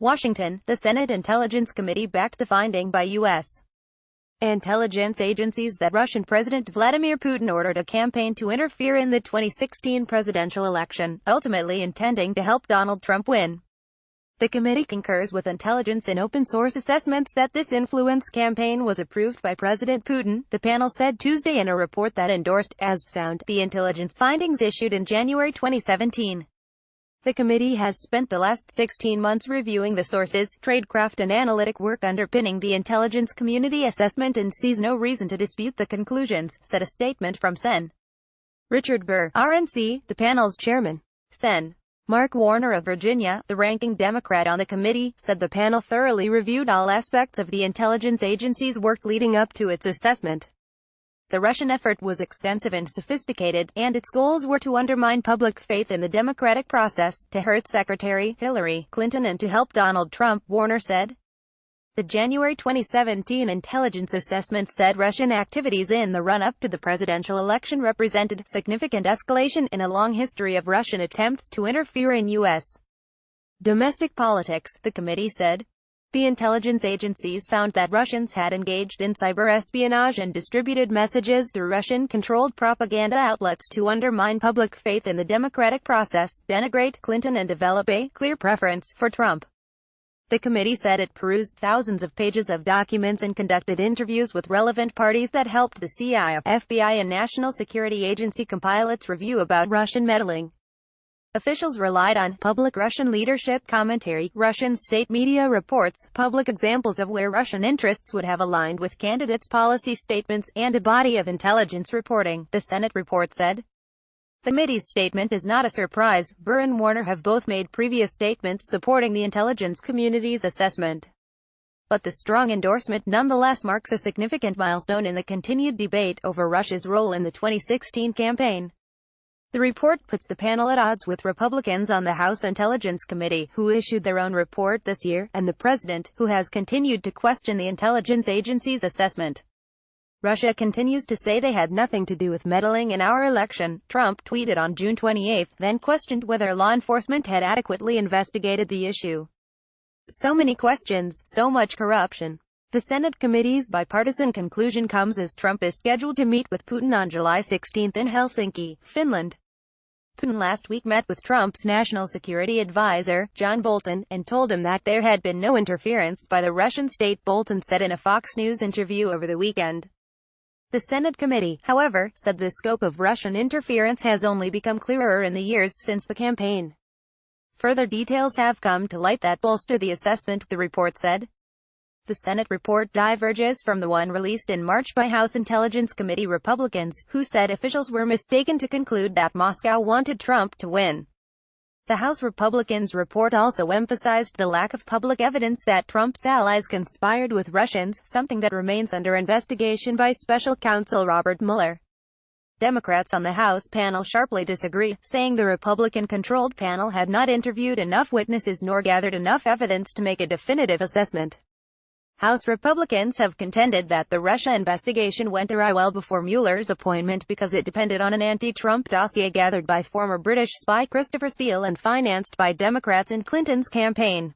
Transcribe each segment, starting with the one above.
Washington, the Senate Intelligence Committee backed the finding by U.S. intelligence agencies that Russian President Vladimir Putin ordered a campaign to interfere in the 2016 presidential election, ultimately intending to help Donald Trump win. The committee concurs with intelligence and open-source assessments that this influence campaign was approved by President Putin, the panel said Tuesday in a report that endorsed, as sound, the intelligence findings issued in January 2017. The committee has spent the last 16 months reviewing the sources, tradecraft and analytic work underpinning the intelligence community assessment and sees no reason to dispute the conclusions, said a statement from Sen. Richard Burr, RNC, the panel's chairman. Sen. Mark Warner of Virginia, the ranking Democrat on the committee, said the panel thoroughly reviewed all aspects of the intelligence agency's work leading up to its assessment. The Russian effort was extensive and sophisticated, and its goals were to undermine public faith in the democratic process, to hurt Secretary Hillary Clinton and to help Donald Trump, Warner said. The January 2017 intelligence assessment said Russian activities in the run-up to the presidential election represented significant escalation in a long history of Russian attempts to interfere in U.S. domestic politics, the committee said. The intelligence agencies found that Russians had engaged in cyber espionage and distributed messages through Russian-controlled propaganda outlets to undermine public faith in the democratic process, denigrate Clinton and develop a clear preference for Trump. The committee said it perused thousands of pages of documents and conducted interviews with relevant parties that helped the CIA, FBI and National Security Agency compile its review about Russian meddling. Officials relied on public Russian leadership commentary, Russian state media reports, public examples of where Russian interests would have aligned with candidates' policy statements, and a body of intelligence reporting, the Senate report said. The committee's statement is not a surprise. Burr and Warner have both made previous statements supporting the intelligence community's assessment. But the strong endorsement nonetheless marks a significant milestone in the continued debate over Russia's role in the 2016 campaign. The report puts the panel at odds with Republicans on the House Intelligence Committee, who issued their own report this year, and the president, who has continued to question the intelligence agency's assessment. Russia continues to say they had nothing to do with meddling in our election, Trump tweeted on June 28, then questioned whether law enforcement had adequately investigated the issue. So many questions, so much corruption. The Senate committee's bipartisan conclusion comes as Trump is scheduled to meet with Putin on July 16 in Helsinki, Finland. Putin last week met with Trump's national security advisor, John Bolton, and told him that there had been no interference by the Russian state, Bolton said in a Fox News interview over the weekend. The Senate committee, however, said the scope of Russian interference has only become clearer in the years since the campaign. Further details have come to light that bolster the assessment, the report said. The Senate report diverges from the one released in March by House Intelligence Committee Republicans, who said officials were mistaken to conclude that Moscow wanted Trump to win. The House Republicans' report also emphasized the lack of public evidence that Trump's allies conspired with Russians, something that remains under investigation by special counsel Robert Mueller. Democrats on the House panel sharply disagree, saying the Republican-controlled panel had not interviewed enough witnesses nor gathered enough evidence to make a definitive assessment. House Republicans have contended that the Russia investigation went awry well before Mueller's appointment because it depended on an anti-Trump dossier gathered by former British spy Christopher Steele and financed by Democrats in Clinton's campaign.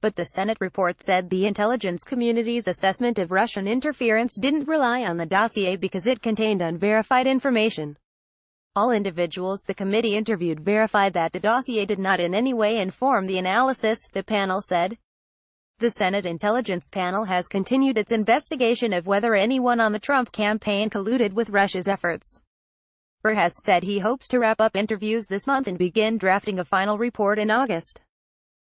But the Senate report said the intelligence community's assessment of Russian interference didn't rely on the dossier because it contained unverified information. All individuals the committee interviewed verified that the dossier did not in any way inform the analysis, the panel said. The Senate Intelligence Panel has continued its investigation of whether anyone on the Trump campaign colluded with Russia's efforts. Burr has said he hopes to wrap up interviews this month and begin drafting a final report in August.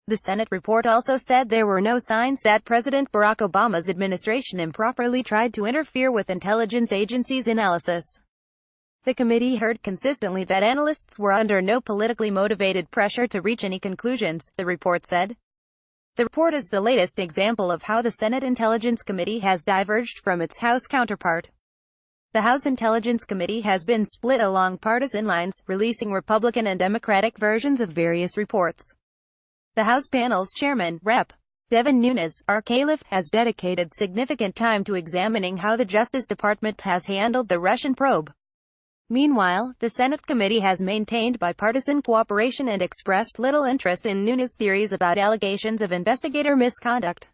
The Senate report also said there were no signs that President Barack Obama's administration improperly tried to interfere with intelligence agencies' analysis. The committee heard consistently that analysts were under no politically motivated pressure to reach any conclusions, the report said. The report is the latest example of how the Senate Intelligence Committee has diverged from its House counterpart. The House Intelligence Committee has been split along partisan lines, releasing Republican and Democratic versions of various reports. The House panel's chairman, Rep. Devin Nunes, R-Caliph, has dedicated significant time to examining how the Justice Department has handled the Russian probe. Meanwhile, the Senate committee has maintained bipartisan cooperation and expressed little interest in Nunes' theories about allegations of investigator misconduct.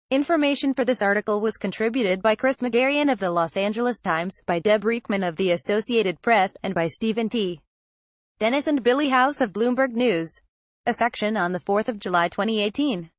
Information for this article was contributed by Chris Magarian of the Los Angeles Times, by Deb Reekman of the Associated Press, and by Stephen T. Dennis and Billy House of Bloomberg News. A section on the 4th of July 2018.